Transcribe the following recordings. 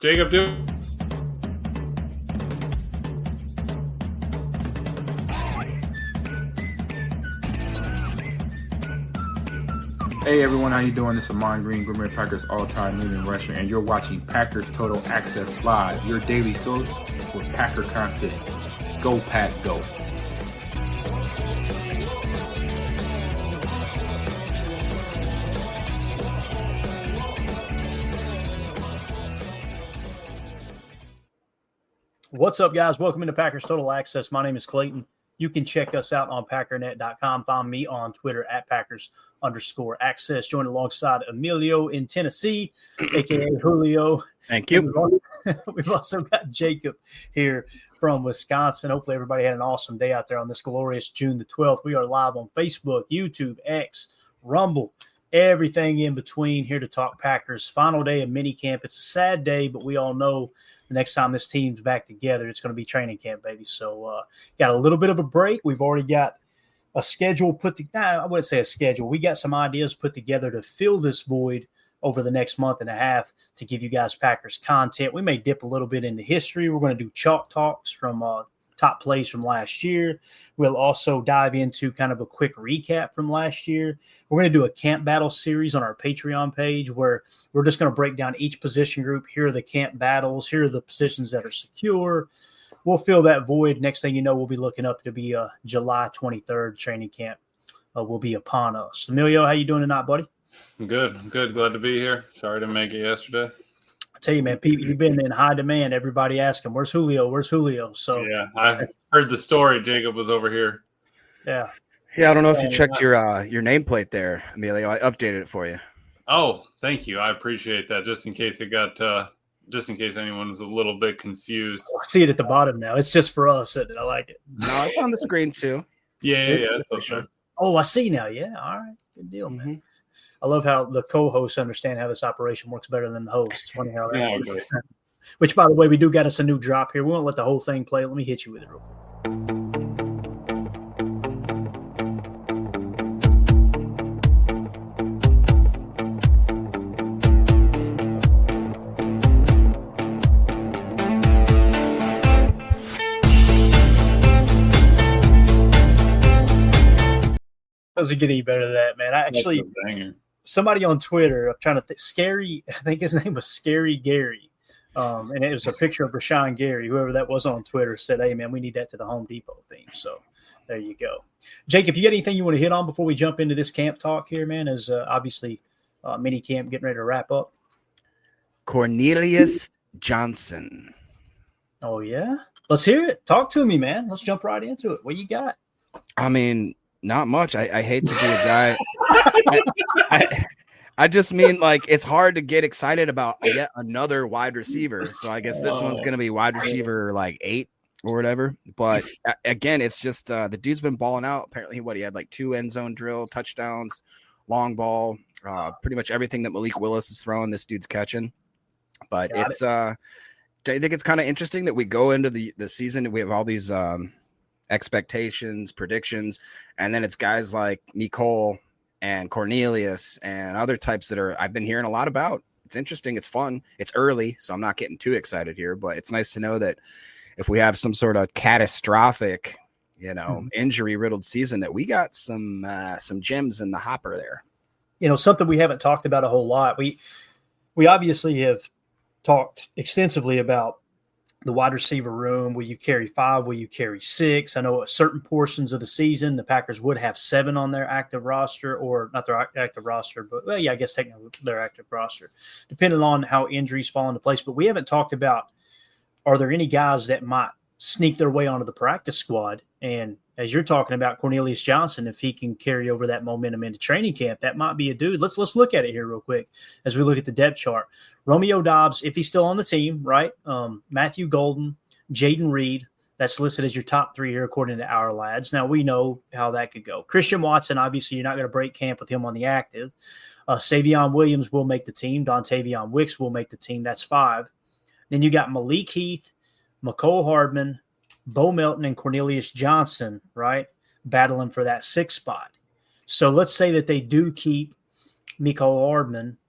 Jacob, do. Hey everyone, how you doing? This is Amon Green, Gourmet Packers all-time leading rusher, and you're watching Packers Total Access Live, your daily source for Packer content. Go Pack, go! What's up, guys? Welcome into Packers Total Access. My name is Clayton. You can check us out on Packernet.com. Find me on Twitter at Packers_access. Joined alongside Emilio in Tennessee, a.k.a. Julio. Thank you. We've also got Jacob here from Wisconsin. Hopefully everybody had an awesome day out there on this glorious June the 12th. We are live on Facebook, YouTube, X, Rumble, everything in between, here to talk Packers. Final day of minicamp. It's a sad day, but we all know the next time this team's back together, it's going to be training camp, baby. So got a little bit of a break. We've already got a schedule put together. I wouldn't say a schedule. We got some ideas put together to fill this void over the next month and a half to give you guys Packers content. We may dip a little bit into history. We're going to do chalk talks from top plays from last year. We'll also dive into kind of a quick recap from last year. We're going to do a camp battle series on our Patreon page where we're just going to break down each position group. Here are the camp battles. Here are the positions that are secure. We'll fill that void. Next thing you know, we'll be looking up to be July 23rd training camp will be upon us. Emilio, how you doing tonight, buddy? I'm good. I'm good. Glad to be here. Sorry to make it yesterday. I tell you, man, Pete, you've been in high demand. Everybody asking, "Where's Julio? Where's Julio?" So yeah, I heard the story. Jacob was over here. Yeah. I don't know if you checked your nameplate there, Emilio. I updated it for you. Oh, thank you. I appreciate that. Just in case just in case anyone was a little bit confused. I see it at the bottom now. It's just for us. I like it. No, it's on the screen too. Yeah. That's sure. Oh, I see now. Yeah. All right. Good deal, man. Mm-hmm. I love how the co-hosts understand how this operation works better than the hosts. It's funny how that works. Which, by the way, we do got us a new drop here. We won't let the whole thing play. Let me hit you with it real quick. Doesn't get any better than that, man. I actually, somebody on Twitter, I'm trying to think, I think his name was Scary Gary. And it was a picture of Rashawn Gary, whoever that was on Twitter, said, "Hey, man, we need that to the Home Depot theme." So there you go. Jacob, you got anything you want to hit on before we jump into this camp talk here, man? As obviously mini camp getting ready to wrap up. Cornelius Johnson. Oh, yeah? Let's hear it. Talk to me, man. Let's jump right into it. What you got? I mean, not much. I hate to be a guy. I just mean, like, it's hard to get excited about yet another wide receiver. So I guess this one's going to be wide receiver like 8 or whatever. But again, it's just the dude's been balling out. Apparently, he had like 2 end zone drill touchdowns, long ball, pretty much everything that Malik Willis is throwing, this dude's catching. But I think it's kind of interesting that we go into the season. We have all these expectations, predictions, and then it's guys like Nicole and Cornelius and other types that I've been hearing a lot about. It's interesting. It's fun. It's early, so I'm not getting too excited here, but it's nice to know that if we have some sort of catastrophic, injury riddled season, that we got some gems in the hopper there. Something we haven't talked about a whole lot. We obviously have talked extensively about the wide receiver room. Will you carry 5? Will you carry 6? I know at certain portions of the season, the Packers would have 7 on their active roster, or not their active roster, but I guess technically their active roster, depending on how injuries fall into place. But we haven't talked about, are there any guys that might sneak their way onto the practice squad? And as you're talking about Cornelius Johnson, if he can carry over that momentum into training camp, that might be a dude. Let's look at it here real quick as we look at the depth chart. Romeo Doubs, if he's still on the team, right? Matthew Golden, Jaden Reed, that's listed as your top 3 here according to our lads. Now, we know how that could go. Christian Watson, obviously, you're not going to break camp with him on the active. Savion Williams will make the team. Dontavion Wicks will make the team. That's 5. Then you got Malik Heath, McCole Hardman, Bo Melton, and Cornelius Johnson, right, battling for that 6th spot. So let's say that they do keep Mecole Hardman,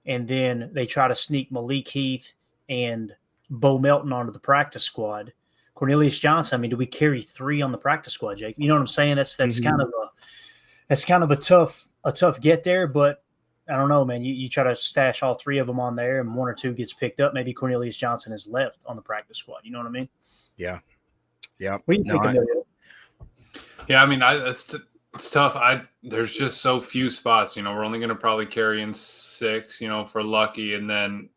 and then they try to sneak Malik Heath and Bo Melton onto the practice squad. Cornelius Johnson, I mean, do we carry 3 on the practice squad, Jake? You know what I'm saying? That's kind of a tough get there, but I don't know, man. You try to stash all 3 of them on there, and 1 or 2 gets picked up. Maybe Cornelius Johnson is left on the practice squad. You know what I mean? Yeah. What do you think, Emilio? Yeah, I mean, it's tough. There's just so few spots. We're only going to probably carry in 6, for lucky, and then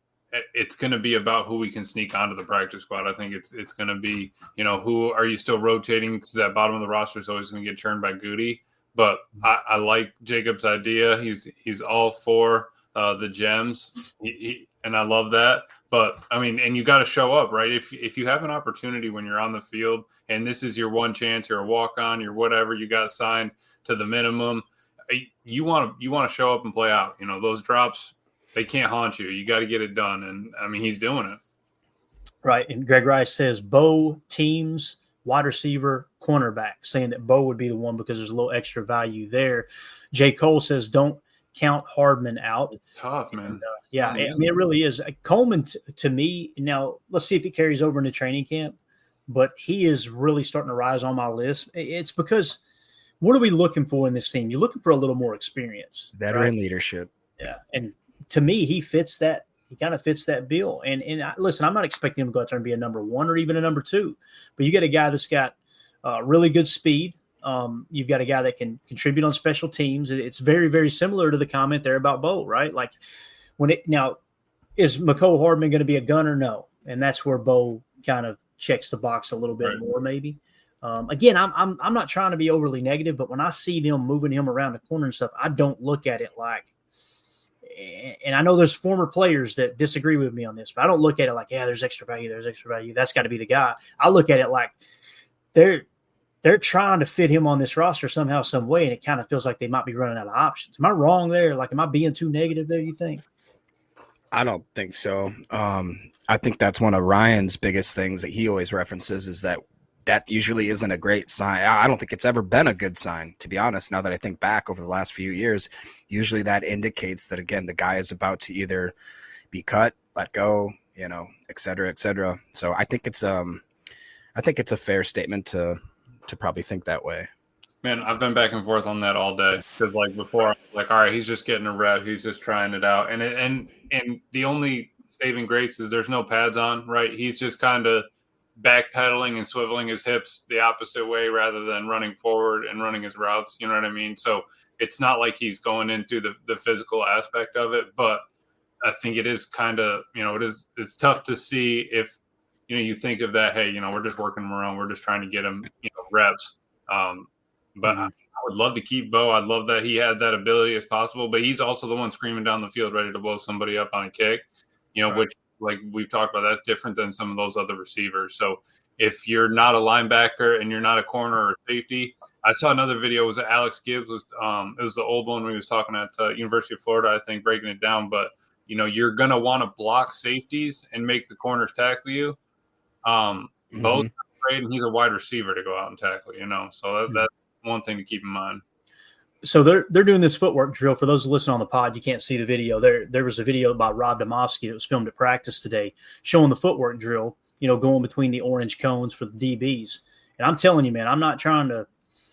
it's going to be about who we can sneak onto the practice squad. I think it's going to be, who are you still rotating, because that bottom of the roster is always going to get churned by Goody. But I like Jacob's idea. He's all for the gems, and I love that. But I mean, and you got to show up, right? If you have an opportunity when you're on the field, and this is your one chance, you're a walk on, you're whatever, you got signed to the minimum, you want to show up and play out. Those drops, they can't haunt you. You got to get it done, and I mean, he's doing it. Right, and Greg Rice says Bo, teams, wide receiver, cornerback, saying that Bo would be the one because there's a little extra value there. J. Cole says don't count Hardman out. It's tough, man. And, I mean, it really is. Coleman, to me, now let's see if it carries over into training camp, but he is really starting to rise on my list. It's because what are we looking for in this team? You're looking for a little more experience. Veteran leadership. Yeah, and to me, he fits that. He kind of fits that bill. And listen, I'm not expecting him to go out there and be a number 1 or even a number 2, but you get a guy that's got really good speed. You've got a guy that can contribute on special teams. It's very, very similar to the comment there about Bo, right? Like now, is Mecole Hardman going to be a gunner? No. And that's where Bo kind of checks the box a little bit more, maybe. Again, I'm not trying to be overly negative, but when I see them moving him around the corner and stuff, I don't look at it like, and I know there's former players that disagree with me on this, but I don't look at it like, yeah, there's extra value. That's got to be the guy. I look at it like they're trying to fit him on this roster somehow, some way, and it kind of feels like they might be running out of options. Am I wrong there? Like, am I being too negative there, you think? I don't think so. I think that's one of Ryan's biggest things that he always references is that usually isn't a great sign. I don't think it's ever been a good sign, to be honest. Now that I think back over the last few years, usually that indicates that, again, the guy is about to either be cut, let go, et cetera, et cetera. So I think it's a fair statement to probably think that way. Man, I've been back and forth on that all day because, like, before, I was like, all right, he's just getting a rep, he's just trying it out, and the only saving grace is there's no pads on, right? He's just kind of backpedaling and swiveling his hips the opposite way rather than running forward and running his routes. You know what I mean? So it's not like he's going into the physical aspect of it, but I think it is kind of, it's tough to see if, you think of that, hey, we're just working him around. We're just trying to get him, reps. But I would love to keep Bo. I'd love that he had that ability as possible, but he's also the one screaming down the field, ready to blow somebody up on a kick, which, like we've talked about, that's different than some of those other receivers. So if you're not a linebacker and you're not a corner or safety, I saw another video. It was Alex Gibbs. It was the old one when he was talking at University of Florida, I think, breaking it down. But, you're going to want to block safeties and make the corners tackle you. Both are great, and he's a wide receiver to go out and tackle, So that's one thing to keep in mind. So they're doing this footwork drill. For those who listen on the pod, you can't see the video. There was a video by Rob Domofsky that was filmed at practice today showing the footwork drill, going between the orange cones for the DBs. And I'm telling you, man, I'm not trying to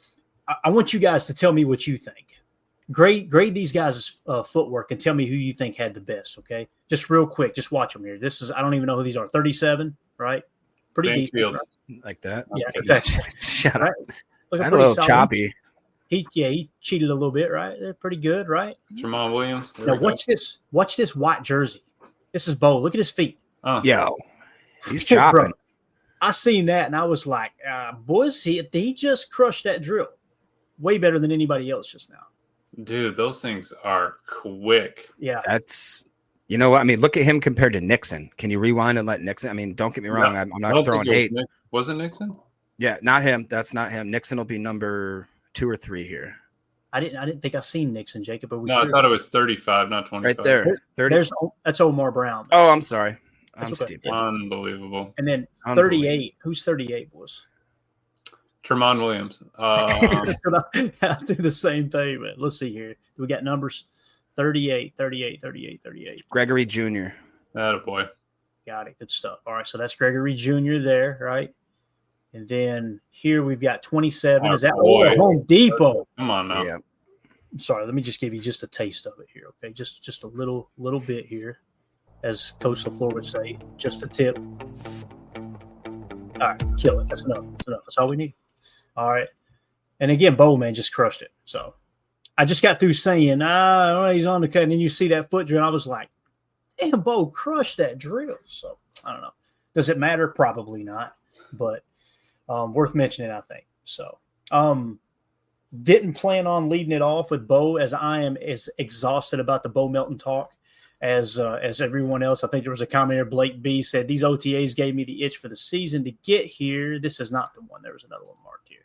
– I want you guys to tell me what you think. Grade these guys' footwork and tell me who you think had the best, okay? Just real quick, just watch them here. This is – I don't even know who these are. 37, right? Pretty decent, field. Right? Like that? Yeah, exactly. Shut up. Right? That's a little choppy. He cheated a little bit, right? They're pretty good, right? Jamal Williams. Now watch this. Watch this white jersey. This is Bo. Look at his feet. Yo, he's chopping. Bro, I seen that and I was like, boys, he just crushed that drill. Way better than anybody else just now. Dude, those things are quick. Yeah. That's, what I mean, look at him compared to Nixon. Can you rewind and let Nixon? I mean, don't get me wrong. No, I'm not throwing hate. Was it Nixon? Yeah, not him. That's not him. Nixon will be number 2 or 3 here. I didn't think I seen Nixon, Jacob. But I thought it was 35, not 25. Right there. 30. That's Omar Brown. Oh, I'm sorry. I'm okay. stupid. Unbelievable. And then 38. Who's 38, boys? Tremont Williams. I do the same thing, but let's see here. We got numbers 38. Gregory Jr. Attaboy. Got it. Good stuff. All right, so that's Gregory Jr. there, right? And then here we've got 27. Is that Home Depot? Come on now. Yeah. Sorry, let me just give you just a taste of it here, okay? Just a little bit here, as Coach LaFleur would say, just a tip. All right, kill it. That's enough. That's all we need. All right. And again, Bo, man, just crushed it. So I just got through saying, he's on the cut. And then you see that foot drill. I was like, damn, Bo crushed that drill. So I don't know. Does it matter? Probably not. But worth mentioning, I think. So didn't plan on leading it off with Bo, as I am as exhausted about the Bo Melton talk as everyone else. I think there was a commenter, Blake B, said, these OTAs gave me the itch for the season to get here. This is not the one. There was another one marked here.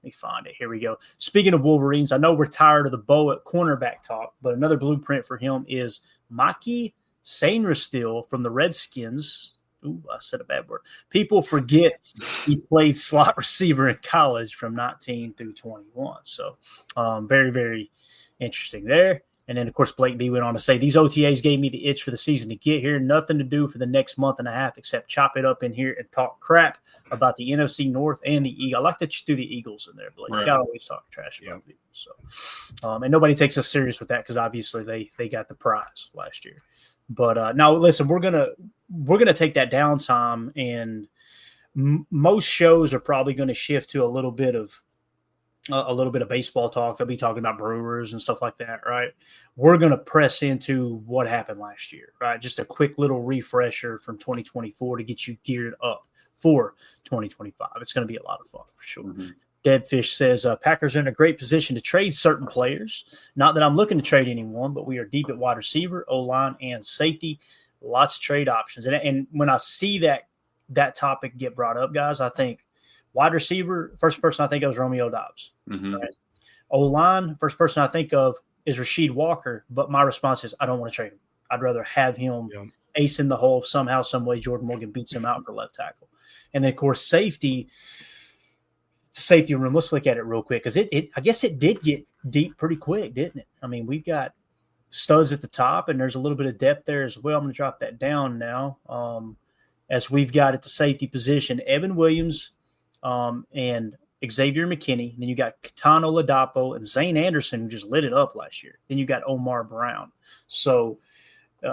Let me find it. Here we go. Speaking of Wolverines, I know we're tired of the Bo at cornerback talk, but another blueprint for him is Maki Sainristil from the Redskins. Ooh, I said a bad word. People forget he played slot receiver in college from 19 through 21. So very, very interesting there. And then, of course, Blake B went on to say, these OTAs gave me the itch for the season to get here. Nothing to do for the next month and a half except chop it up in here and talk crap about the NFC North and the Eagles. I like that you threw the Eagles in there, Blake. Right. You got to always talk trash about people. So, and nobody takes us serious with that because obviously they got the prize last year. But now, listen, we're gonna take that downtime, and most shows are probably going to shift to a little bit of baseball talk. They'll be talking about Brewers and stuff like that, right? We're going to press into what happened last year, right? Just a quick little refresher from 2024 to get you geared up for 2025. It's going to be a lot of fun for sure. Mm-hmm. Deadfish says, Packers are in a great position to trade certain players. Not that I'm looking to trade anyone, but we are deep at wide receiver, O-line, and safety. Lots of trade options. And when I see that topic get brought up, guys, I think wide receiver, first person I think of is Romeo Doubs. Mm-hmm. Right? O-line, first person I think of is Rasheed Walker, but my response is I don't want to trade him. I'd rather have him ace in the hole somehow, some way. Jordan Morgan beats him out for left tackle. And then, of course, safety room. Let's look at it real quick because I guess it did get deep pretty quick, didn't it? I mean, we've got studs at the top, and there's a little bit of depth there as well. I'm going to drop that down now as we've got at the safety position Evan Williams and Xavier McKinney. And then you got Kitano Ladapo and Zane Anderson, who just lit it up last year. Then you got Omar Brown. So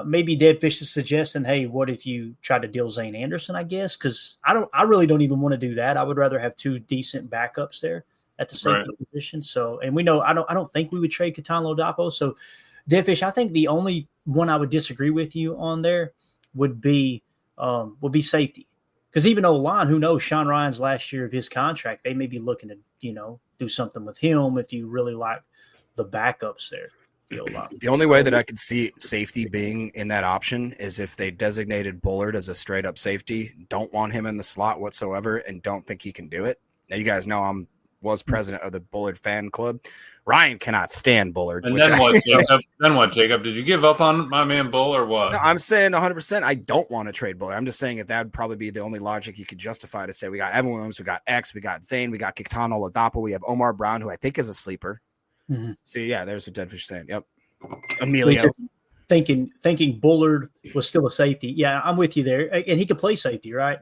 maybe Deadfish is suggesting, hey, what if you try to deal Zane Anderson, I guess? Because I really don't even want to do that. I would rather have two decent backups there at the safety position. So, and we know I don't think we would trade Kitano Ladapo. So, Deadfish, I think the only one I would disagree with you on there would be safety. Because even O-line, who knows, Sean Ryan's last year of his contract, they may be looking to, do something with him if you really like the backups there. The only way that I could see safety being in that option is if they designated Bullard as a straight up safety, don't want him in the slot whatsoever, and don't think he can do it. Now, you guys know was president of the Bullard fan club. Ryan cannot stand Bullard. And then what, Jacob? Then what, Jacob? Did you give up on my man Bull or what? No, I'm saying 100%. I don't want to trade Bullard. I'm just saying that would probably be the only logic you could justify to say we got Evan Williams, we got X, we got Zane, we got Kitano Ladapo, we have Omar Brown, who I think is a sleeper. Mm-hmm. So yeah, there's what Deadfish saying. Yep. Emilio. Thinking Bullard was still a safety. Yeah, I'm with you there. And he could play safety, right?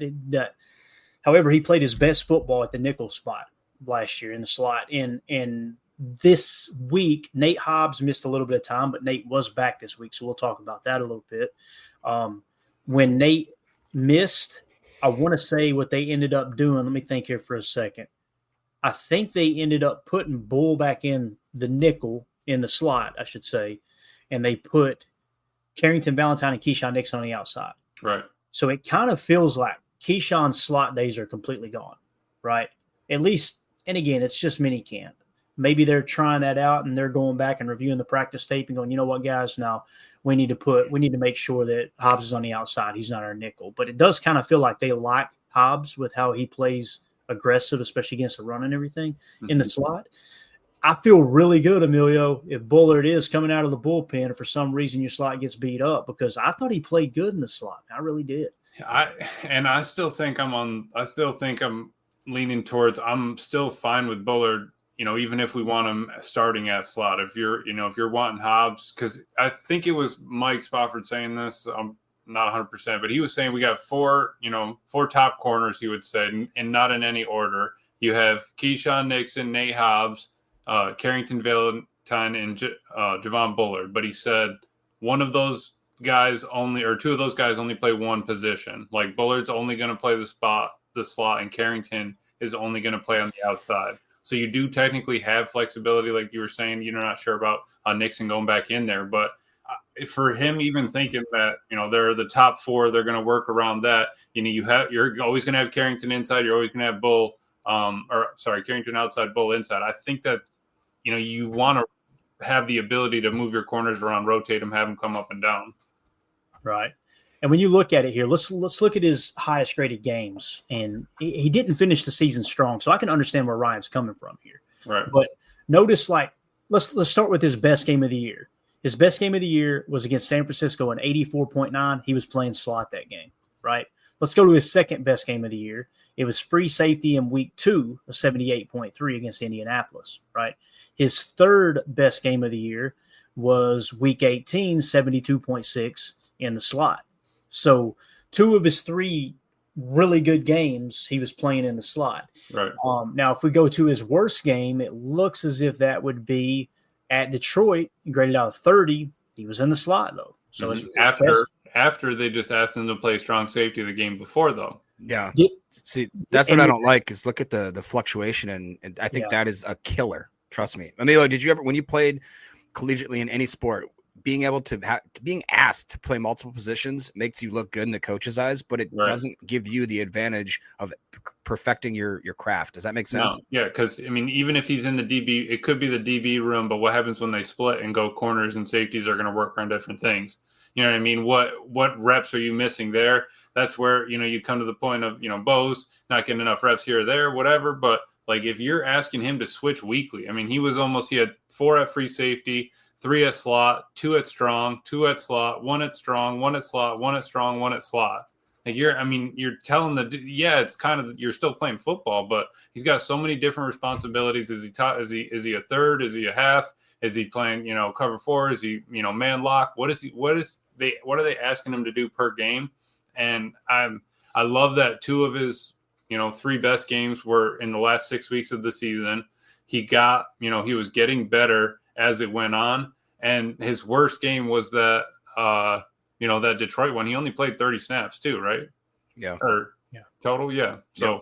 However, he played his best football at the nickel spot last year in the slot. And this week, Nate Hobbs missed a little bit of time, but Nate was back this week, so we'll talk about that a little bit. When Nate missed, I want to say what they ended up doing. Let me think here for a second. I think they ended up putting Bull back in the nickel, in the slot, I should say, and they put Carrington Valentine and Keyshawn Nixon on the outside. Right. So it kind of feels like Keyshawn's slot days are completely gone, right? At least, and again, it's just mini camp. Maybe they're trying that out and they're going back and reviewing the practice tape and going, you know what, guys, now we need to make sure that Hobbs is on the outside. He's not our nickel. But it does kind of feel like they like Hobbs with how he plays aggressive, especially against the run and everything in the slot. I feel really good, Emilio, if Bullard is coming out of the bullpen and for some reason your slot gets beat up, because I thought he played good in the slot. I really did. I still think I'm leaning towards, I'm still fine with Bullard, even if we want him starting at slot. If you're wanting Hobbs, because I think it was Mike Spofford saying this, not 100%, but he was saying we got four top corners, he would say, and not in any order. You have Keyshawn Nixon, Nate Hobbs, Carrington Valentine, and Javon Bullard. But he said one of those guys only, or two of those guys only play one position. Like Bullard's only going to play the slot, and Carrington is only going to play on the outside. So you do technically have flexibility, like you were saying. You're not sure about Nixon going back in there, but for him, even thinking that they're the top four, they're going to work around that. You're always going to have Carrington inside. You're always going to have Carrington outside, Bull inside. I think that you want to have the ability to move your corners around, rotate them, have them come up and down. Right. And when you look at it here, let's look at his highest graded games. And he didn't finish the season strong, so I can understand where Ryan's coming from here. Right. But notice, let's start with his best game of the year. His best game of the year was against San Francisco, an 84.9. He was playing slot that game, right? Let's go to his second best game of the year. It was free safety in week 2, a 78.3 against Indianapolis, right? His third best game of the year was week 18, 72.6 in the slot. So 2 of his 3 really good games, he was playing in the slot. Right. Now, if we go to his worst game, it looks as if that would be at Detroit, graded out of 30. He was in the slot, though. So after they just asked him to play strong safety the game before, though. Yeah. See, that's what I don't like is look at the fluctuation, and I think that is a killer. Trust me. Emilio, did you ever, when you played collegiately in any sport, being able to being asked to play multiple positions makes you look good in the coach's eyes, but it doesn't give you the advantage of perfecting your craft. Does that make sense? No. Yeah, because even if he's in the DB, it could be the DB room, but what happens when they split and go corners and safeties are going to work on different things? You know what I mean? What reps are you missing there? That's where you come to the point of Bo's not getting enough reps here or there, whatever. But like if you're asking him to switch weekly, he had 4 at free safety, 3 at slot, 2 at strong, 2 at slot, 1 at strong, 1 at slot, 1 at strong, 1 at slot. Like you're telling it's kind of, you're still playing football, but he's got so many different responsibilities. Is he a third? Is he a half? Is he playing, cover 4? Is he, man lock? What are they asking him to do per game? And I love that 2 of his, 3 best games were in the last 6 weeks of the season. He got, he was getting better as it went on. And his worst game was that, that Detroit one. He only played 30 snaps too, right? Yeah. Total. Yeah. So,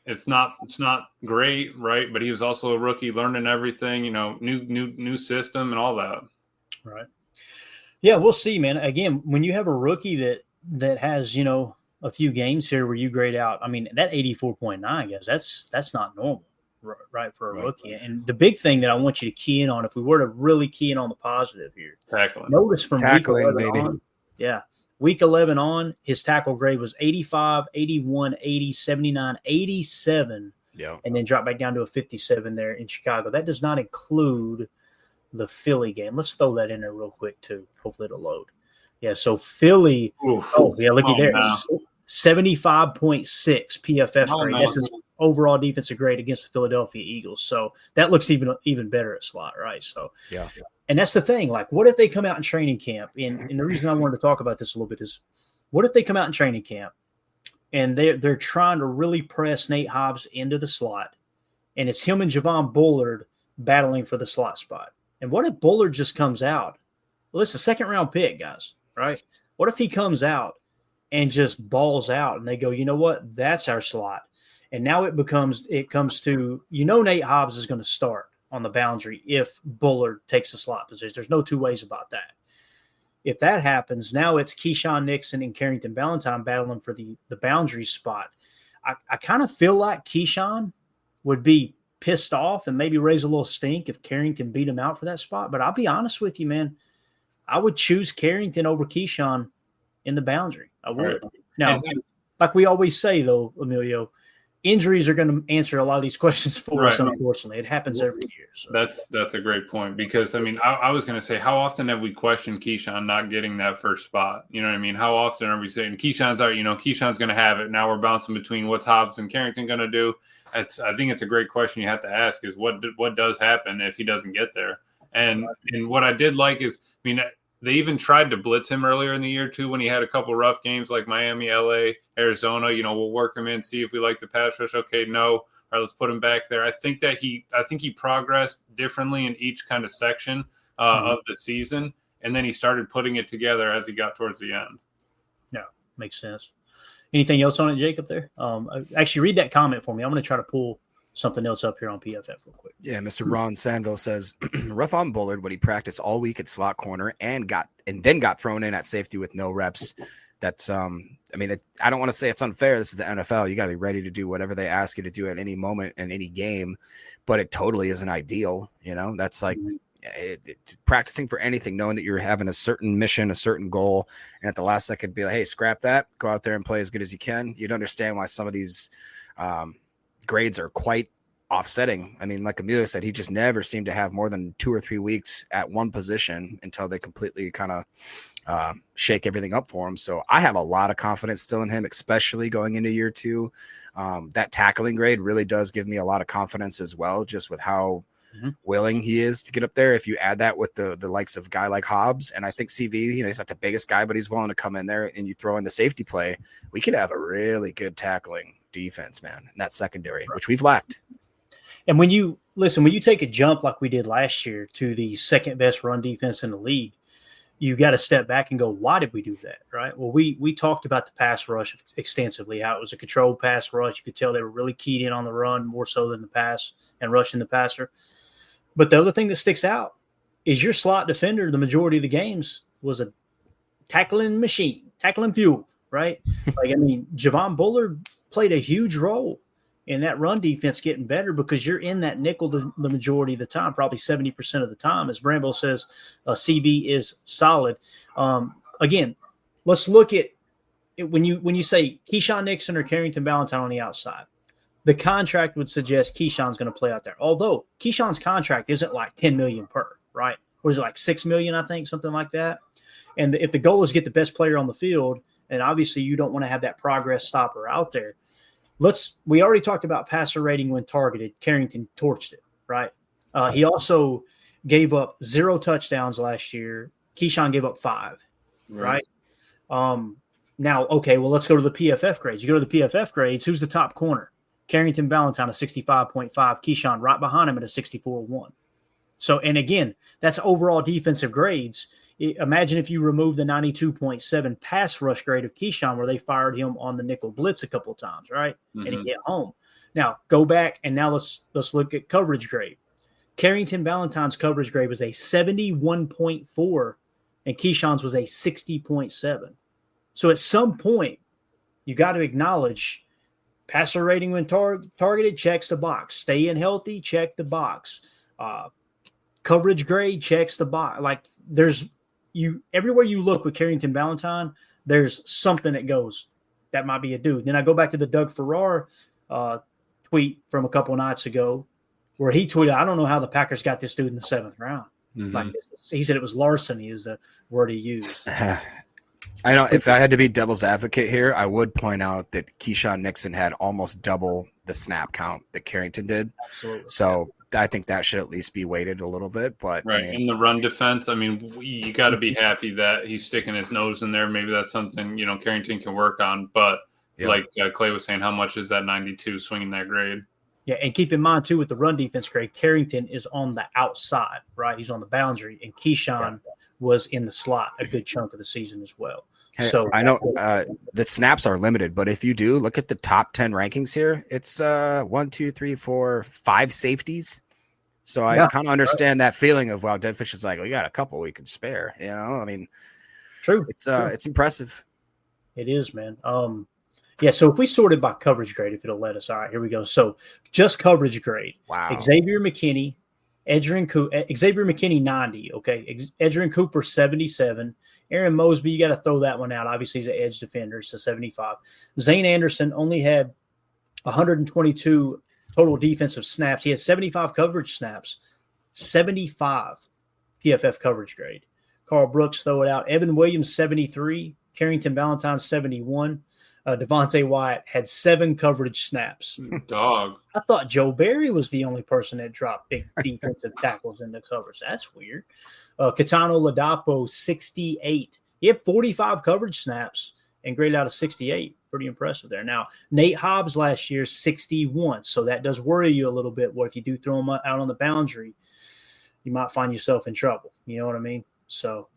it's not great, right? But he was also a rookie, learning everything, new system and all that. Right. Yeah, we'll see, man. Again, when you have a rookie that has, a few games here where you grade out, that 84.9, guys, that's not normal, right, for a rookie. And the big thing that I want you to key in on, if we were to really key in on the positive here, tackling. Notice from tackling, week 11 baby. on, week 11 on, his tackle grade was 85, 81, 80, 79, 87, and then dropped back down to a 57 there in Chicago. That does not include the Philly game. Let's throw that in there real quick too. Hopefully it'll load. Yeah, so Philly. Looky there. No. 75.6 PFF grade. No. That's his overall defensive grade against the Philadelphia Eagles. So that looks even better at slot, right? So and that's the thing. Like, what if they come out in training camp? And the reason I wanted to talk about this a little bit is, what if they come out in training camp and they're trying to really press Nate Hobbs into the slot, and it's him and Javon Bullard battling for the slot spot? And what if Bullard just comes out? Well, it's a second-round pick, guys, right? What if he comes out and just balls out and they go, you know what? That's our slot. And now it comes to, Nate Hobbs is going to start on the boundary if Bullard takes the slot position. There's no two ways about that. If that happens, now it's Keyshawn Nixon and Carrington Valentine battling for the boundary spot. I kind of feel like Keyshawn would be pissed off and maybe raise a little stink if Carrington beat him out for that spot. But I'll be honest with you, man. I would choose Carrington over Keyshawn in the boundary. I would. Right. Now, like we always say, though, Emilio, injuries are going to answer a lot of these questions for us, unfortunately. It happens every year. So. That's a great point, because, I was going to say, how often have we questioned Keyshawn not getting that first spot? You know what I mean? How often are we saying Keyshawn's going to have it? Now we're bouncing between what's Hobbs and Carrington going to do? I think it's a great question you have to ask, is what does happen if he doesn't get there? And what I did like is, They even tried to blitz him earlier in the year too when he had a couple rough games like Miami, LA, Arizona. We'll work him in, see if we like the pass rush. Okay, no. All right, let's put him back there. I think he progressed differently in each kind of section of the season, and then he started putting it together as he got towards the end. Yeah, makes sense. Anything else on it, Jacob? There, actually, read that comment for me. I'm going to try to pull something else up here on PFF real quick. Yeah, Mr. Ron Sanville says rough on Bullard when he practiced all week at slot corner and then got thrown in at safety with no reps. That's I don't want to say it's unfair. This is the NFL. You got to be ready to do whatever they ask you to do at any moment in any game, but it totally isn't ideal. That's like practicing for anything, knowing that you're having a certain mission, a certain goal, and at the last second be like, hey, scrap that, go out there and play as good as you can. You'd understand why some of these grades are quite offsetting. I mean, like Emilio said, he just never seemed to have more than 2 or 3 weeks at one position until they completely kind of shake everything up for him. So I have a lot of confidence still in him, especially going into year 2. That tackling grade really does give me a lot of confidence as well, just with how willing he is to get up there. If you add that with the likes of a guy like Hobbs, and I think CV, he's not the biggest guy, but he's willing to come in there, and you throw in the safety play, we could have a really good tackling defense, man, in that secondary, which we've lacked. And when you take a jump like we did last year to the second best run defense in the league, you got to step back and go, why did we do that? Right. Well, we talked about the pass rush extensively, how it was a controlled pass rush. You could tell they were really keyed in on the run more so than the pass and rushing the passer. But the other thing that sticks out is your slot defender, the majority of the games, was a tackling machine, tackling fuel, right? Javon Bullard played a huge role in that run defense getting better because you're in that nickel the majority of the time, probably 70% of the time. As Bramble says, CB is solid. Again, let's look at it. When you say Keyshawn Nixon or Carrington Ballantyne on the outside, the contract would suggest Keyshawn's going to play out there. Although Keyshawn's contract isn't like $10 million per, right? Or is it like $6 million, I think, something like that? And if the goal is get the best player on the field, and obviously you don't want to have that progress stopper out there. We already talked about passer rating when targeted. Carrington torched it, right? He also gave up 0 touchdowns last year. Keyshawn gave up 5, right? Now, okay, well, let's go to the PFF grades. You go to the PFF grades, who's the top corner? Carrington Ballantyne, a 65.5. Keyshawn right behind him at a 64.1. So, and again, that's overall defensive grades. Imagine if you remove the 92.7 pass rush grade of Keyshawn where they fired him on the nickel blitz a couple of times, right? And he hit home. Now, go back and now let's look at coverage grade. Carrington Ballantyne's coverage grade was a 71.4 and Keyshawn's was a 60.7. So at some point, you got to acknowledge passer rating when targeted, checks the box. Staying healthy, check the box. Coverage grade, checks the box. Like everywhere you look with Carrington Ballantyne, there's something that goes, that might be a dude. Then I go back to the Doug Farrar tweet from a couple of nights ago where he tweeted, I don't know how the Packers got this dude in the 7th round. Like he said it was larceny is the word he used. I know if I had to be devil's advocate here, I would point out that Keyshawn Nixon had almost double the snap count that Carrington did. Absolutely. So I think that should at least be weighted a little bit. But right in the run defense, you got to be happy that he's sticking his nose in there. Maybe that's something Carrington can work on. But like Clay was saying, how much is that 92 swinging that grade? Yeah, and keep in mind too with the run defense grade, Carrington is on the outside, right? He's on the boundary, and Keyshawn was in the slot a good chunk of the season as well. Hey, so I know the snaps are limited, but if you do look at the top 10 rankings here, it's 1, 2, 3, 4, 5 safeties. So I kind of understand that feeling of, wow, Dead Fish is like, we got a couple we can spare. True. It's impressive. It is, man. So if we sorted by coverage grade, if it'll let us, all right, here we go. So just coverage grade. Wow. Xavier McKinney, 90. Okay. Edgerrin Cooper, 77. Aaron Mosby, you got to throw that one out. Obviously, he's an edge defender, so 75. Zane Anderson only had 122 total defensive snaps. He has 75 coverage snaps, 75 PFF coverage grade. Carl Brooks, throw it out. Evan Williams, 73. Carrington Ballantyne, 71. Devontae Wyatt had 7 coverage snaps. Dog. I thought Joe Barry was the only person that dropped big defensive tackles in the coverage. That's weird. Katano Ladapo, 68. He had 45 coverage snaps and graded out of 68. Pretty impressive there. Now, Nate Hobbs last year, 61. So that does worry you a little bit. What if you do throw him out on the boundary? You might find yourself in trouble. You know what I mean? So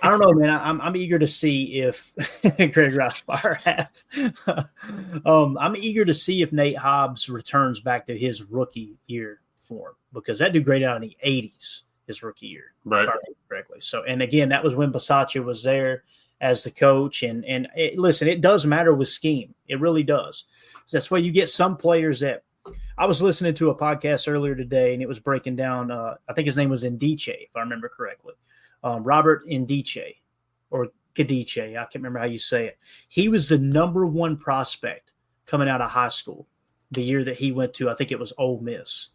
I don't know, man. I'm eager to see if Greg Rossfire I'm eager to see if Nate Hobbs returns back to his rookie year form, because that dude graded out in the 80s his rookie year, Right. if I remember correctly. So, and again, that was when Bisaccia was there as the coach. And listen, it does matter with scheme. It really does. So that's why you get some players that I was listening to a podcast earlier today, and it was breaking down. I think his name was Ndiche, if I remember correctly. Robert Ndiche or Kadiche. I can't remember how you say it. He was the number 1 prospect coming out of high school the year that he went to, I think it was Ole Miss.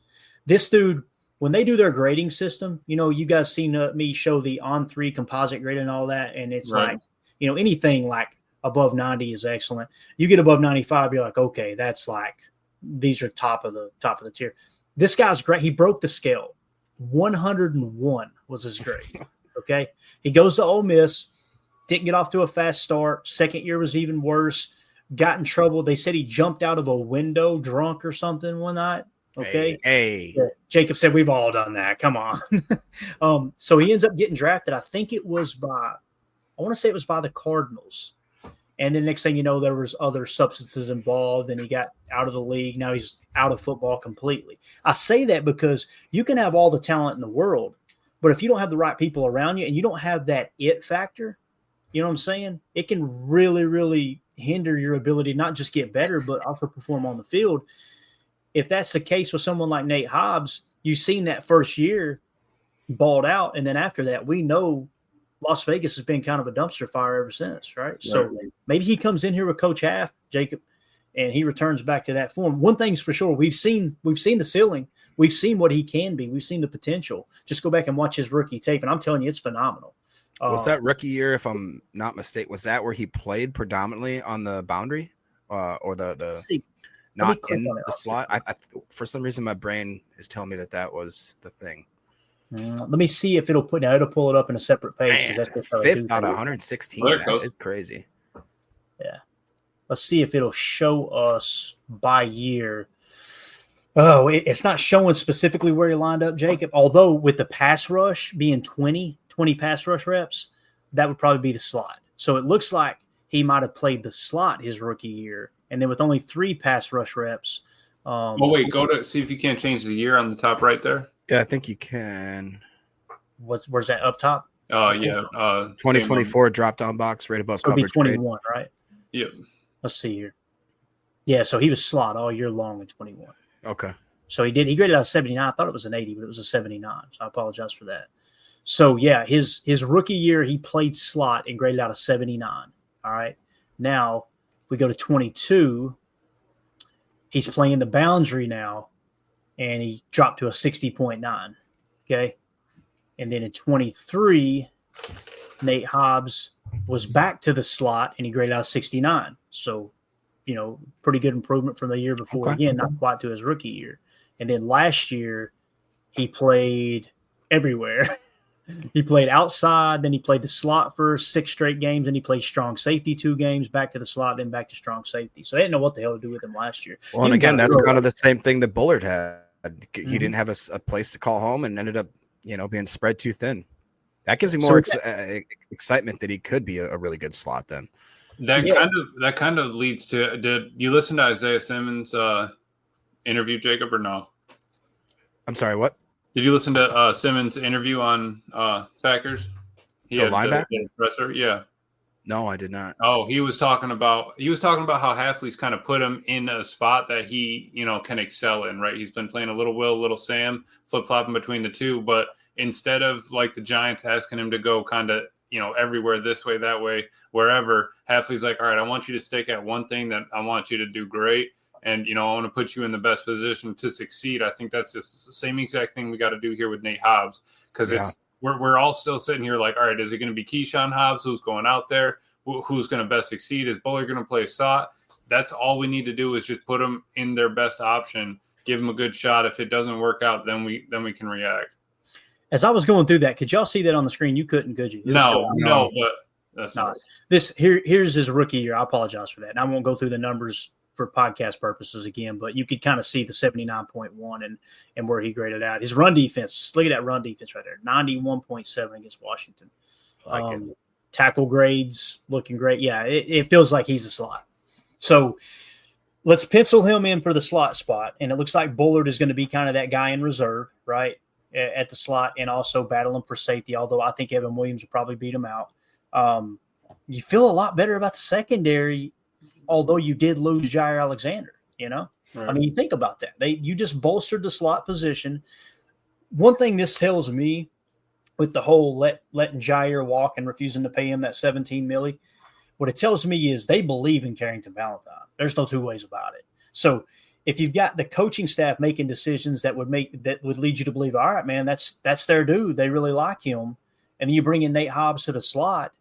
This dude, when they do their grading system, you guys seen me show the on-3 composite grade and all that, and it's Right. like, anything like above 90 is excellent. You get above 95, you're like, okay, that's like, these are top of the tier. This guy's great. He broke the scale. 101 was his grade. Okay. He goes to Ole Miss, didn't get off to a fast start. Second year was even worse. Got in trouble. They said he jumped out of a window drunk or something one night. Okay. Hey. Yeah. Jacob said, we've all done that. Come on. So he ends up getting drafted. I think it was by the Cardinals. And then next thing you know, there was other substances involved and he got out of the league. Now he's out of football completely. I say that because you can have all the talent in the world, but if you don't have the right people around you and you don't have that it factor, you know what I'm saying? It can really, really hinder your ability to not just get better, but also perform on the field. If that's the case with someone like Nate Hobbs, you've seen that first year balled out. And then after that, we know Las Vegas has been kind of a dumpster fire ever since, right? So maybe he comes in here with Coach Half, Jacob, and he returns back to that form. One thing's for sure, we've seen the ceiling. We've seen what he can be. We've seen the potential. Just go back and watch his rookie tape, and I'm telling you, it's phenomenal. Was that rookie year, if I'm not mistaken, was that where he played predominantly on the boundary or the not in the slot? I for some reason, my brain is telling me that was the thing. Let me see if it'll pull it up in a separate page. Man, that's 5th out of 116. That is crazy. Yeah. Let's see if it'll show us by year. Oh, it's not showing specifically where he lined up, Jacob. Although with the pass rush being 20 pass rush reps, that would probably be the slot. So it looks like he might have played the slot his rookie year. And then with only 3 pass rush reps. Wait, go to see if you can't change the year on the top right there. Yeah, I think you can. Where's that up top? Yeah. 2024 drop down box right above So it'll be coverage. 21, grade. right? Yep. Let's see here. Yeah, so he was slot all year long in 21. Okay. So he graded out a 79. I thought it was an 80, but it was a 79. So I apologize for that. So yeah, his rookie year, he played slot and graded out a 79. All right. Now if we go to 22, he's playing the boundary now, and he dropped to a 60.9. Okay. And then in 23, Nate Hobbs was back to the slot and he graded out 69. So, pretty good improvement from the year before. Okay. Again, not quite to his rookie year. And then last year, he played everywhere. He played outside, then he played the slot for 6 straight games, and he played strong safety 2 games, back to the slot, then back to strong safety. So they didn't know what the hell to do with him last year. Well, and again, that's kind of the same thing that Bullard had. He Mm-hmm. didn't have a place to call home and ended up, being spread too thin. That gives me more excitement that he could be a really good slot then. That kind of leads to. Did you listen to Isaiah Simmons' interview, Jacob, or no? I'm sorry, what? Did you listen to Simmons' interview on Packers? The linebacker? The presser? Yeah. No, I did not. Oh, he was talking about how Hafley's kind of put him in a spot that he, can excel in, right? He's been playing a little Will, little Sam, flip-flopping between the two, but instead of like the Giants asking him to go kind of, everywhere, this way, that way, wherever, Hafley's like, all right, I want you to stick at one thing that I want you to do great. And, I want to put you in the best position to succeed. I think that's just the same exact thing we got to do here with Nate Hobbs, because we're all still sitting here like, all right, is it going to be Keyshawn Hobbs who's going out there? who's going to best succeed. Is Bullard going to play Sot? That's all we need to do is just put them in their best option, give them a good shot. If it doesn't work out, then we can react. As I was going through that, could y'all see that on the screen? You couldn't, could you? No, but that's not. Here's his rookie year. I apologize for that. And I won't go through the numbers for podcast purposes again, but you could kind of see the 79.1 and where he graded out. His run defense, look at that run defense right there, 91.7 against Washington. Tackle grades looking great. Yeah, it feels like he's a slot. So let's pencil him in for the slot spot. And it looks like Bullard is going to be kind of that guy in reserve, right, at the slot, and also battling for safety, although I think Evan Williams will probably beat him out. You feel a lot better about the secondary, although you did lose Jair Alexander, you know? Right. I mean, you think about that. You just bolstered the slot position. One thing this tells me with the whole letting Jair walk and refusing to pay him that $17 million, what it tells me is they believe in Carrington Valentine. There's no two ways about it. So if you've got the coaching staff making decisions that would lead you to believe, all right, man, that's their dude. They really like him. And then you bring in Nate Hobbs to the slot,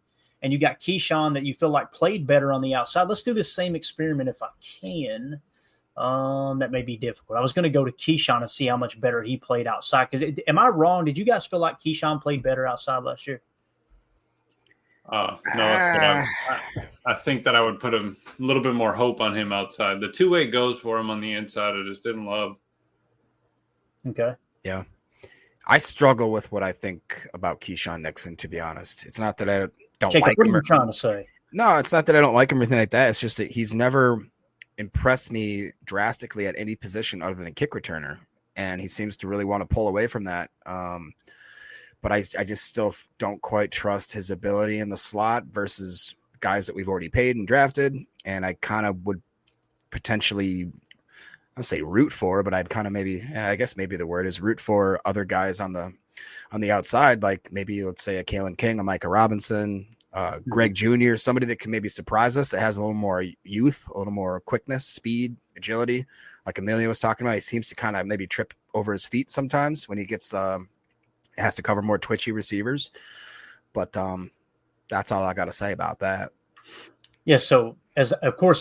and you got Keyshawn that you feel like played better on the outside. Let's do this same experiment if I can. That may be difficult. I was going to go to Keyshawn and see how much better he played outside. Because am I wrong? Did you guys feel like Keyshawn played better outside last year? No, I think that I would put a little bit more hope on him outside. The two-way goes for him on the inside. I just didn't love. Okay. Yeah. I struggle with what I think about Keyshawn Nixon, to be honest. It's not that I don't Jacob, like what him. What are you trying to say? No, it's not that I don't like him or anything like that. It's just that he's never impressed me drastically at any position other than kick returner. And he seems to really want to pull away from that. But I just still don't quite trust his ability in the slot versus guys that we've already paid and drafted. And I kind of would potentially, I would say root for, but I'd kind of maybe the word is root for other guys on the outside, like maybe let's say a Kalen King, a Micah Robinson, Greg Jr., somebody that can maybe surprise us, that has a little more youth, a little more quickness, speed, agility. Like Emilio was talking about, he seems to kind of maybe trip over his feet sometimes when he gets has to cover more twitchy receivers. But that's all I got to say about that. Yeah, so as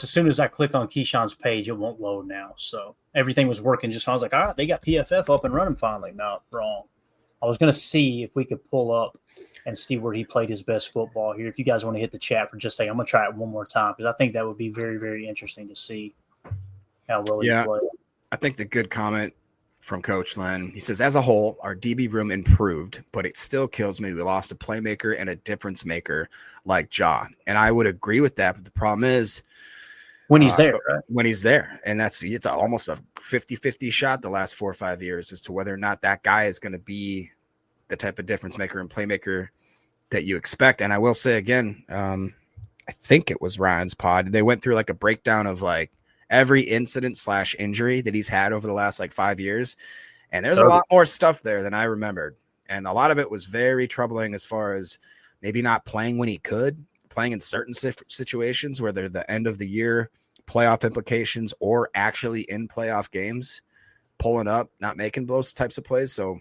soon as I click on Keyshawn's page, it won't load now. So everything was working just fine. I was like, all right, they got PFF up and running finally. No, wrong. I was going to see if we could pull up and see where he played his best football here. If you guys want to hit the chat for just a second, I'm going to try it one more time because I think that would be very, very interesting to see how well he played. I think the good comment from Coach Len, he says, as a whole, our DB room improved, but it still kills me. We lost a playmaker and a difference maker like Ja. And I would agree with that. But the problem is when he's there, right? When he's there. And it's almost a 50-50 shot the last 4 or 5 years as to whether or not that guy is going to be the type of difference maker and playmaker that you expect. And I will say again, I think it was Ryan's pod. They went through like a breakdown of like every incident / injury that he's had over the last 5 years. And there's a lot more stuff there than I remembered. And a lot of it was very troubling as far as maybe not playing when he could, playing in certain situations where they're the end of the year playoff implications or actually in playoff games, pulling up, not making those types of plays. So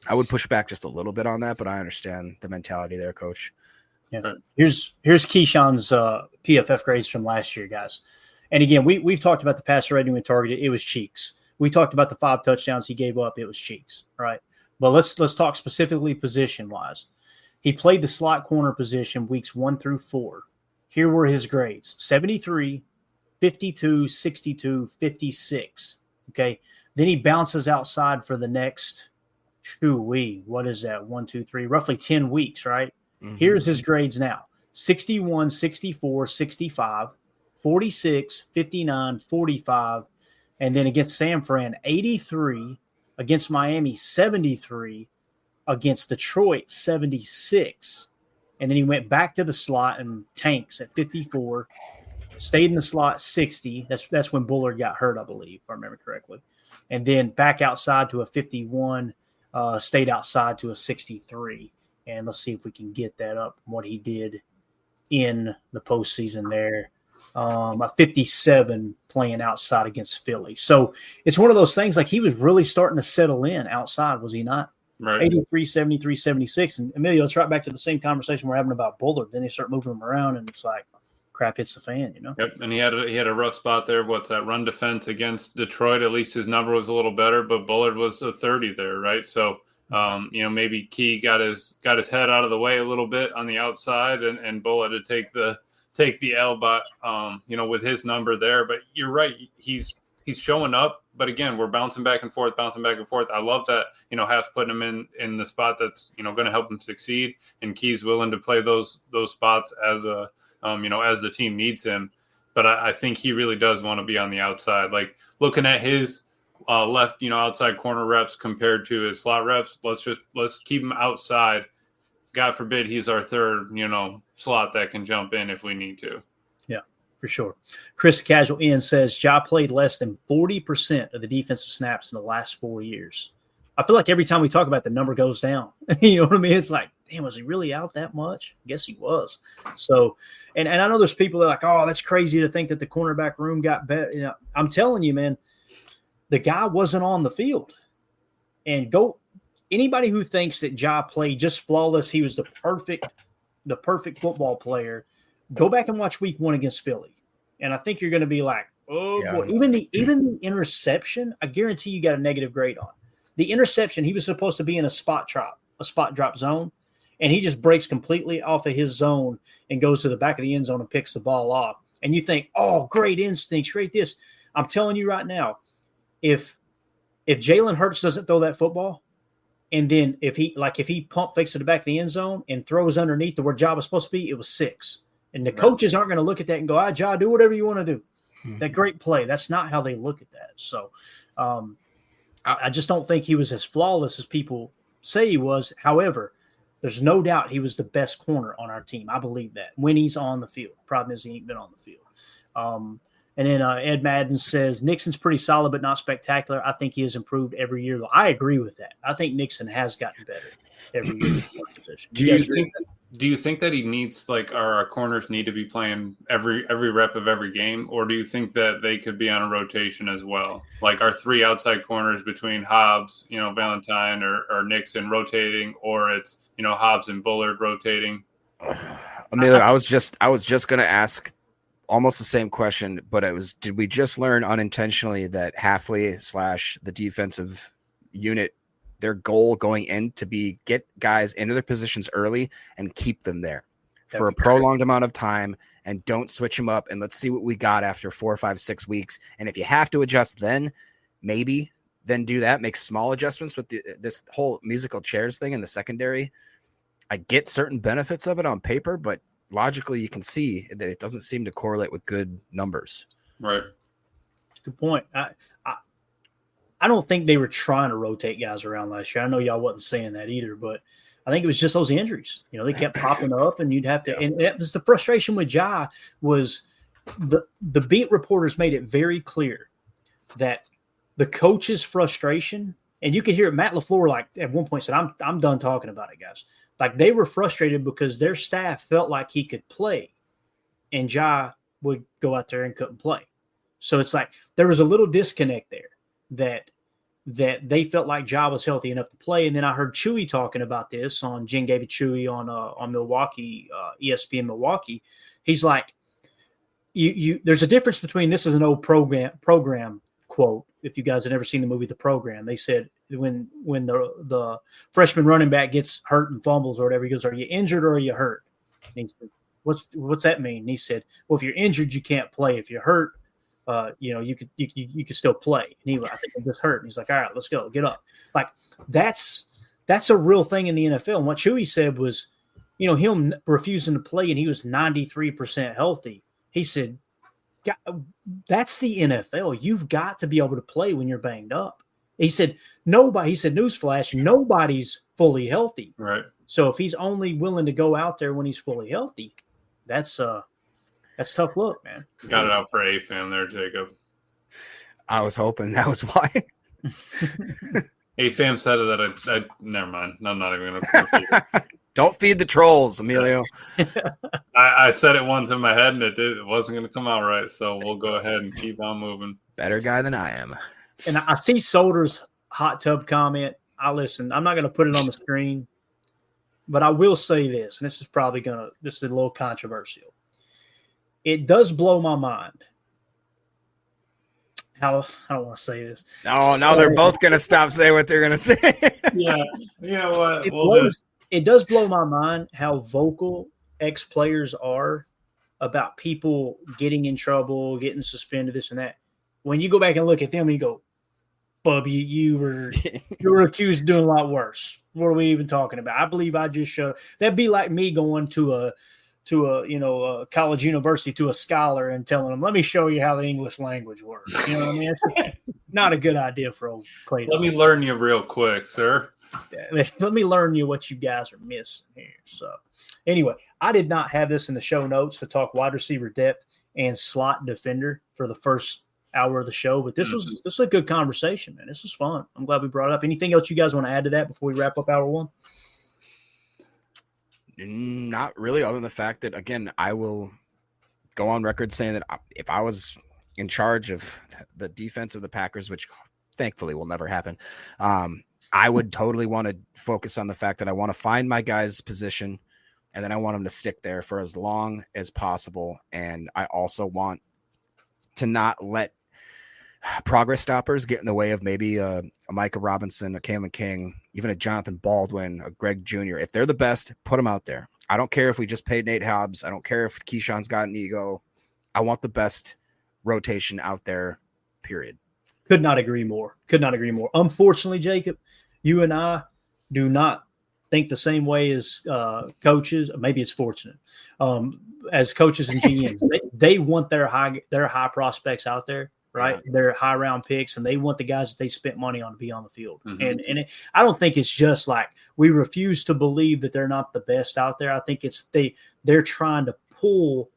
I would push back just a little bit on that, but I understand the mentality there, Coach. Yeah. Here's Keyshawn's PFF grades from last year, guys. And again, we've talked about the passer rating we targeted. It was cheeks. We talked about the 5 touchdowns he gave up. It was cheeks, right? But let's talk specifically position-wise. He played the slot corner position weeks 1 through 4. Here were his grades: 73, 52, 62, 56. Okay. Then he bounces outside for the next, what is that? 1, 2, 3, roughly 10 weeks, right? Mm-hmm. Here's his grades now: 61, 64, 65, 46, 59, 45. And then against San Fran, 83. Against Miami, 73. Against Detroit, 76. And then he went back to the slot and tanks at 54. Stayed in the slot 60. That's when Bullard got hurt, I believe, if I remember correctly. And then back outside to a 51. Stayed outside to a 63. And let's see if we can get that up, what he did in the postseason there. A 57 playing outside against Philly. So it's one of those things, like he was really starting to settle in outside, was he not? Right. 83, 73, 76. And Emilio, it's right back to the same conversation we're having about Bullard. Then they start moving him around, and it's like crap hits the fan, you know? Yep. And he had a rough spot there. What's that run defense against Detroit? At least his number was a little better, but Bullard was a 30 there, right? So, maybe Key got his head out of the way a little bit on the outside, and Bullard to take the L, but with his number there. But you're right, he's showing up. But again, we're bouncing back and forth. I love that, Haft's putting him in the spot that's, going to help him succeed. And Key's willing to play those spots as as the team needs him. But I think he really does want to be on the outside. Like looking at his left, outside corner reps compared to his slot reps, let's keep him outside. God forbid he's our third, slot that can jump in if we need to. For sure. Chris Casual N says Ja played less than 40% of the defensive snaps in the last 4 years. I feel like every time we talk about it, the number goes down. You know what I mean? It's like, damn, was he really out that much? I guess he was. So, and I know there's people that are like, oh, that's crazy to think that the cornerback room got better. I'm telling you, man, the guy wasn't on the field. And anybody who thinks that Ja played just flawless, he was the perfect football player, go back and watch week 1 against Philly. And I think you're going to be like, oh, yeah. Boy. Even the interception, I guarantee you got a negative grade on. The interception, he was supposed to be in a spot drop zone, and he just breaks completely off of his zone and goes to the back of the end zone and picks the ball off. And you think, oh, great instincts, great this. I'm telling you right now, if Jalen Hurts doesn't throw that football, and then if he pump fakes to the back of the end zone and throws underneath to where Ja was supposed to be, it was 6. And the coaches aren't going to look at that and go, Ja, do whatever you want to do. That great play. That's not how they look at that. So I just don't think he was as flawless as people say he was. However, there's no doubt he was the best corner on our team. I believe that when he's on the field. Problem is he ain't been on the field. And then Ed Madden says, Nixon's pretty solid but not spectacular. I think he has improved every year. I agree with that. I think Nixon has gotten better every year. Do you think that he needs, like, our corners need to be playing every rep of every game, or do you think that they could be on a rotation as well? Like our 3 outside corners between Hobbs, Valentine or Nixon rotating, or it's, Hobbs and Bullard rotating? Amelia, I was just going to ask almost the same question, but did we just learn unintentionally that Hafley / the defensive unit, their goal going in to be get guys into their positions early and keep them there for a prolonged amount of time, and don't switch them up, and let's see what we got after 4, 5, 6 weeks. And if you have to adjust, then do that, make small adjustments with this whole musical chairs thing in the secondary. I get certain benefits of it on paper, but logically you can see that it doesn't seem to correlate with good numbers. Right. Good point. I don't think they were trying to rotate guys around last year. I know y'all wasn't saying that either, but I think it was just those injuries. They kept popping up, and you'd have to. And that was the frustration with Ja was the beat reporters made it very clear that the coach's frustration, and you could hear it. Matt LaFleur, like at one point, said, "I'm done talking about it, guys." Like they were frustrated because their staff felt like he could play, and Ja would go out there and couldn't play. So it's like there was a little disconnect there. That they felt like Ja was healthy enough to play. And then I heard Chewy talking about this on Jen gave it Chewy on Milwaukee, ESPN Milwaukee. He's like, you there's a difference between, this is an old program quote. If you guys have never seen the movie The Program, they said when the freshman running back gets hurt and fumbles or whatever, he goes, "Are you injured or are you hurt?" And he said, What's that mean? And he said, "Well, if you're injured, you can't play. If you're hurt, you could still play." And he went, "I think I'm just hurt." And he's like, "All right, let's go, get up." Like that's a real thing in the NFL. And what Chewy said was, him refusing to play, and he was 93% healthy. He said, "That's the NFL. You've got to be able to play when you're banged up." He said, "Newsflash, nobody's fully healthy." Right. So if he's only willing to go out there when he's fully healthy, that's tough look, man. Got it out for A-Fam there, Jacob. I was hoping that was why. A-Fam said that I never mind. I'm not even going to. Don't feed the trolls, Emilio. I said it once in my head, and it wasn't going to come out right. So we'll go ahead and keep on moving. Better guy than I am. And I see Solder's hot tub comment. listen. I'm not going to put it on the screen, but I will say this, and this is a little controversial. It does blow my mind how I don't want to say this. Oh, now they're both going to stop saying what they're going to say. Yeah, you know what? It does blow my mind how vocal ex-players are about people getting in trouble, getting suspended, this and that. When you go back and look at them, you go, Bub, you were accused of doing a lot worse. What are we even talking about? I believe I just showed. That'd be like me going to a college university to a scholar and telling them, let me show you how the English language works. You know what I mean? It's not a good idea for old Clay. Let me learn you real quick, sir. Let me learn you what you guys are missing here. So anyway, I did not have this in the show notes to talk wide receiver depth and slot defender for the first hour of the show, but this was a good conversation, man. This was fun. I'm glad we brought it up. Anything else you guys want to add to that before we wrap up hour one? Not really, other than the fact that, again, I will go on record saying that if I was in charge of the defense of the Packers, which thankfully will never happen, I would totally want to focus on the fact that I want to find my guy's position, and then I want him to stick there for as long as possible. And I also want to not let progress stoppers get in the way of maybe a Micah Robinson, a Kalen King, even a Jonathan Baldwin, a Greg Jr. If they're the best, put them out there. I don't care if we just paid Nate Hobbs. I don't care if Keyshawn's got an ego. I want the best rotation out there, period. Could not agree more. Unfortunately, Jacob, you and I do not think the same way as coaches. Maybe it's fortunate. As coaches and GMs, they want their high prospects out there. Right, yeah. They're high round picks, and they want the guys that they spent money on to be on the field. Mm-hmm. I don't think it's just like we refuse to believe that they're not the best out there. I think it's they're trying to pull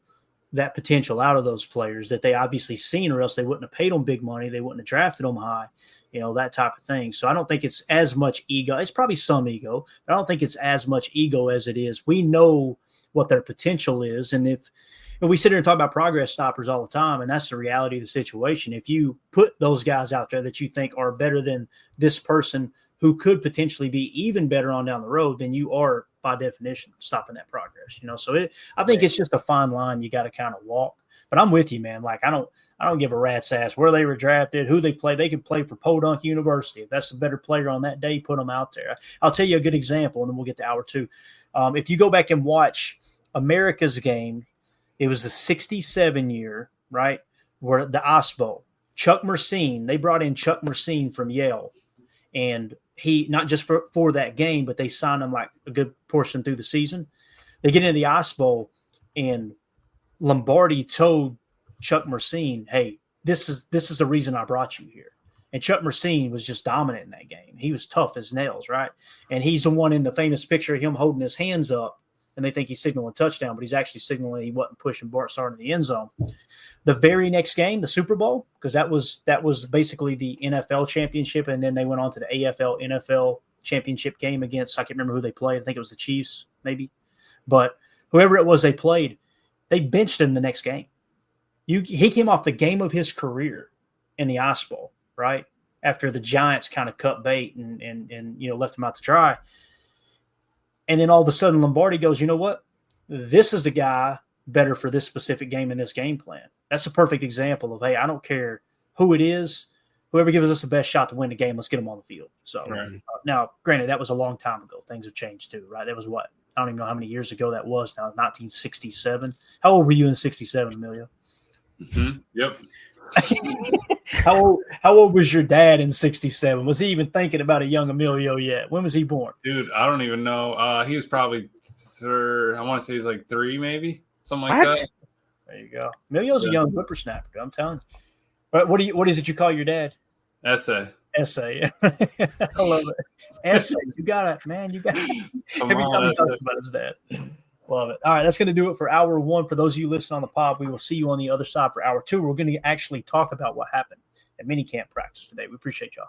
that potential out of those players that they obviously seen, or else they wouldn't have paid them big money. They wouldn't have drafted them high, that type of thing. So I don't think it's as much ego. It's probably some ego, but I don't think it's as much ego as it is. We know what their potential is, and we sit here and talk about progress stoppers all the time, and that's the reality of the situation. If you put those guys out there that you think are better than this person who could potentially be even better on down the road, then you are, by definition, stopping that progress. So I think it's just a fine line you got to kind of walk. But I'm with you, man. Like I don't give a rat's ass where they were drafted, who they play. They could play for Podunk University. If that's a better player on that day, put them out there. I'll tell you a good example, and then we'll get to hour two. If you go back and watch America's game, it was the 67 year, right, where the Ice Bowl. Chuck Mersine, they brought in Chuck Mersine from Yale. And he, not just for that game, but they signed him like a good portion through the season. They get into the Ice Bowl, and Lombardi told Chuck Mersine, hey, this is the reason I brought you here. And Chuck Mersine was just dominant in that game. He was tough as nails, right? And he's the one in the famous picture of him holding his hands up, and they think he's signaling a touchdown, but he's actually signaling he wasn't pushing Bart Starr in the end zone. The very next game, the Super Bowl, because that was basically the NFL championship, and then they went on to the NFL championship game against, I can't remember who they played. I think it was the Chiefs, maybe. But whoever it was they played, they benched him the next game. He came off the game of his career in the Ice Bowl, right? After the Giants kind of cut bait and left him out to dry. And then all of a sudden, Lombardi goes, you know what? This is the guy better for this specific game and this game plan. That's a perfect example of, hey, I don't care who it is. Whoever gives us the best shot to win the game, let's get him on the field. So now, granted, that was a long time ago. Things have changed too, right? That was what? I don't even know how many years ago that was now, 1967. How old were you in 67, Emilio? Mm-hmm. Yep. How old was your dad in 67? Was he even thinking about a young Emilio yet? When was he born? Dude, I don't even know. He was probably, I want to say he's like 3, maybe something like that. There you go. Emilio's a young whippersnapper. I'm telling you. But what is it you call your dad? Essay. I love it. Essay. You got it, man. You got it. Every time he talks about his dad. Love it. All right, that's going to do it for hour one. For those of you listening on the pod, we will see you on the other side for hour two. We're going to actually talk about what happened at minicamp practice today. We appreciate y'all.